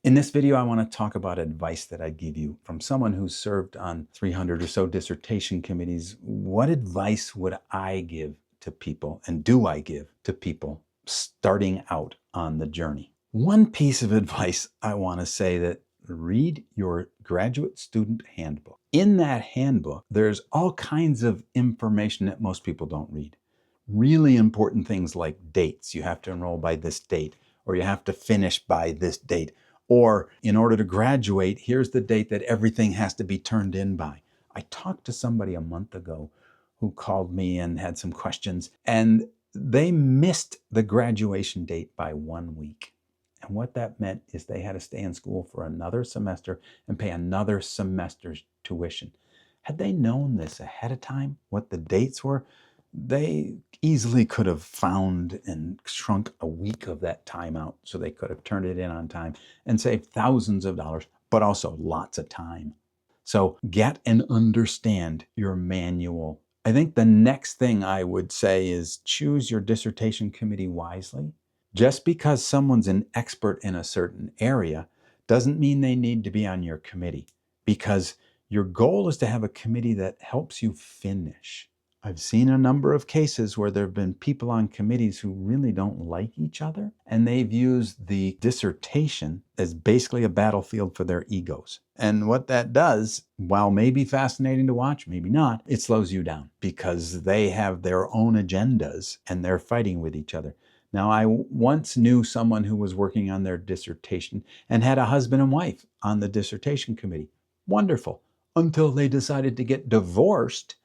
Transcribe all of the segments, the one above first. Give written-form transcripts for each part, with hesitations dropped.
In this video, I want to talk about advice that I'd give you from someone who's served on 300 or so dissertation committees. What advice would I give to people, and do I give to people starting out on the journey? One piece of advice I want to say that read your graduate student handbook. In that handbook, there's all kinds of information that most people don't read. Really important things like dates. You have to enroll by this date, or you have to finish by this date. Or in order to graduate, here's the date that everything has to be turned in by. I talked to somebody a month ago who called me and had some questions, and they missed the graduation date by 1 week. And what that meant is they had to stay in school for another semester and pay another semester's tuition. Had they known this ahead of time, what the dates were, they easily could have found and shrunk a week of that time out so they could have turned it in on time and saved thousands of dollars, but also lots of time. So get and understand your manual. I think the next thing I would say is choose your dissertation committee wisely. Just because someone's an expert in a certain area doesn't mean they need to be on your committee, because your goal is to have a committee that helps you finish. I've seen a number of cases where there have been people on committees who really don't like each other, and they've used the dissertation as basically a battlefield for their egos. And what that does, while maybe fascinating to watch, maybe not, it slows you down because they have their own agendas and they're fighting with each other. Now, I once knew someone who was working on their dissertation and had a husband and wife on the dissertation committee. Wonderful, until they decided to get divorced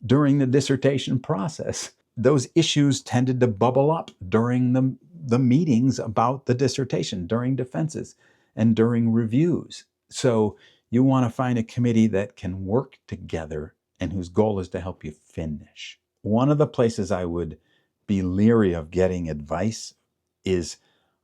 during the dissertation process. Those issues tended to bubble up during the meetings about the dissertation, during defenses, and during reviews. So you want to find a committee that can work together and whose goal is to help you finish. One of the places I would be leery of getting advice is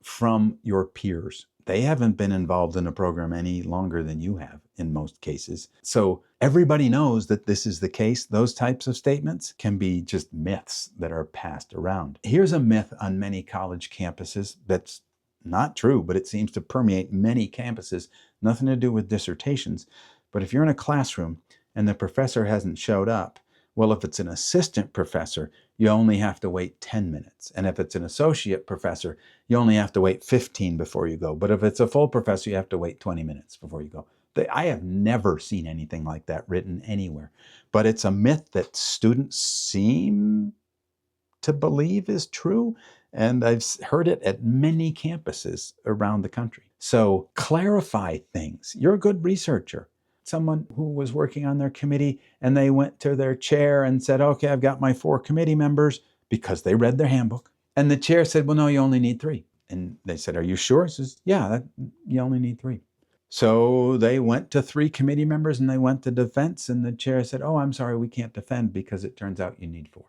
from your peers. They haven't been involved in a program any longer than you have in most cases. So everybody knows that this is the case. Those types of statements can be just myths that are passed around. Here's a myth on many college campuses that's not true, but it seems to permeate many campuses, nothing to do with dissertations. But if you're in a classroom and the professor hasn't showed up, well, if it's an assistant professor, you only have to wait 10 minutes. And if it's an associate professor, you only have to wait 15 before you go. But if it's a full professor, you have to wait 20 minutes before you go. I have never seen anything like that written anywhere. But it's a myth that students seem to believe is true. And I've heard it at many campuses around the country. So clarify things. You're a good researcher. Someone who was working on their committee and they went to their chair and said, okay, I've got my 4 committee members, because they read their handbook. And the chair said, well, no, you only need 3. And they said, are you sure? He says, yeah, you only need 3. So they went to 3 committee members and they went to defense, and the chair said, oh, I'm sorry, we can't defend because it turns out you need 4.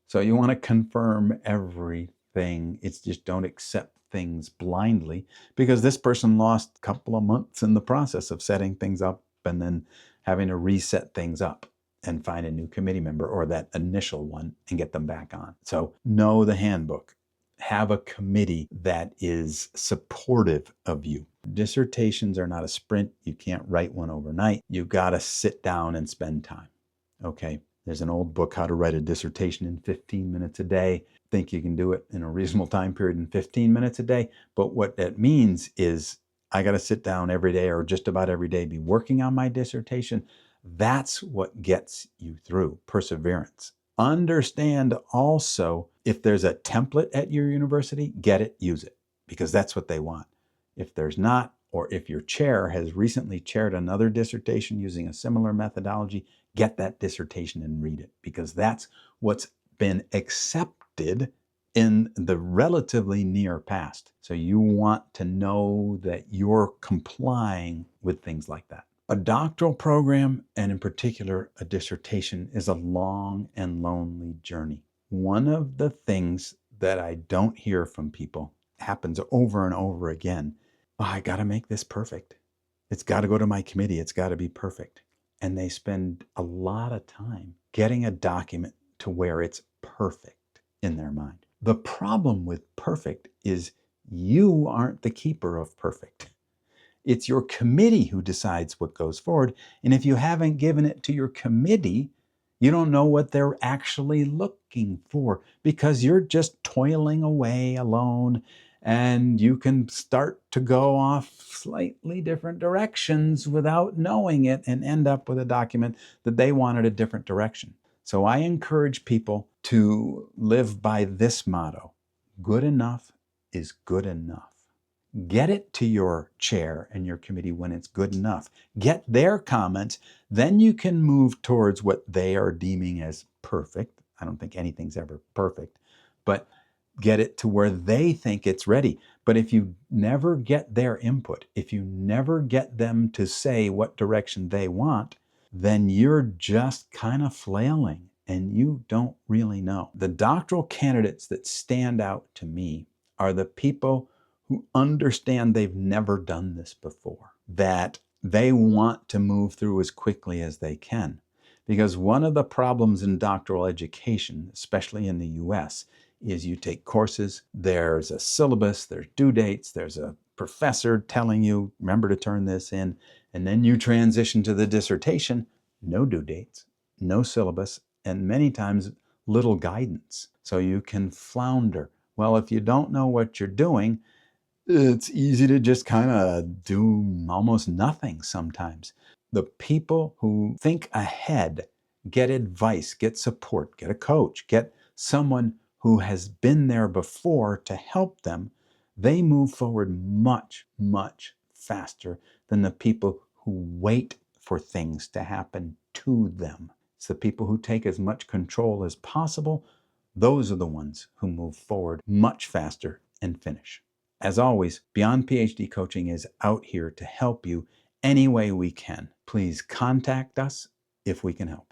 So you want to confirm everything. It's just don't accept things blindly, because this person lost a couple of months in the process of setting things up and then having to reset things up and find a new committee member, or that initial one, and get them back on. So know the handbook. Have a committee that is supportive of you. Dissertations are not a sprint. You can't write one overnight. You've got to sit down and spend time. Okay. There's an old book, How to Write a Dissertation in 15 Minutes a Day. I think you can do it in a reasonable time period in 15 minutes a day. But what that means is I got to sit down every day, or just about every day, be working on my dissertation. That's what gets you through. Perseverance. Understand also, if there's a template at your university, get it, use it, because that's what they want. If there's not, or if your chair has recently chaired another dissertation using a similar methodology, get that dissertation and read it, because that's what's been accepted in the relatively near past. So you want to know that you're complying with things like that. A doctoral program, and in particular a dissertation, is a long and lonely journey. One of the things that I don't hear from people, happens over and over again, oh, I got to make this perfect. It's got to go to my committee. It's got to be perfect. And they spend a lot of time getting a document to where it's perfect in their mind. The problem with perfect is you aren't the keeper of perfect. It's your committee who decides what goes forward. And if you haven't given it to your committee, you don't know what they're actually looking for because you're just toiling away alone, and you can start to go off slightly different directions without knowing it and end up with a document that they wanted a different direction. So I encourage people to live by this motto: good enough is good enough. Get it to your chair and your committee when it's good enough. Get their comments. Then you can move towards what they are deeming as perfect. I don't think anything's ever perfect, but get it to where they think it's ready. But if you never get their input, if you never get them to say what direction they want, then you're just kind of flailing and you don't really know. The doctoral candidates that stand out to me are the people who understand they've never done this before, that they want to move through as quickly as they can. Because one of the problems in doctoral education, especially in the US, is you take courses, there's a syllabus, there's due dates, there's a professor telling you, remember to turn this in, and then you transition to the dissertation, no due dates, no syllabus, and many times little guidance. So you can flounder. Well, if you don't know what you're doing, it's easy to just kind of do almost nothing sometimes. The people who think ahead get advice, get support, get a coach, get someone who has been there before to help them. They move forward much, much faster than the people who wait for things to happen to them. It's the people who take as much control as possible. Those are the ones who move forward much faster and finish. As always, Beyond PhD Coaching is out here to help you any way we can. Please contact us if we can help.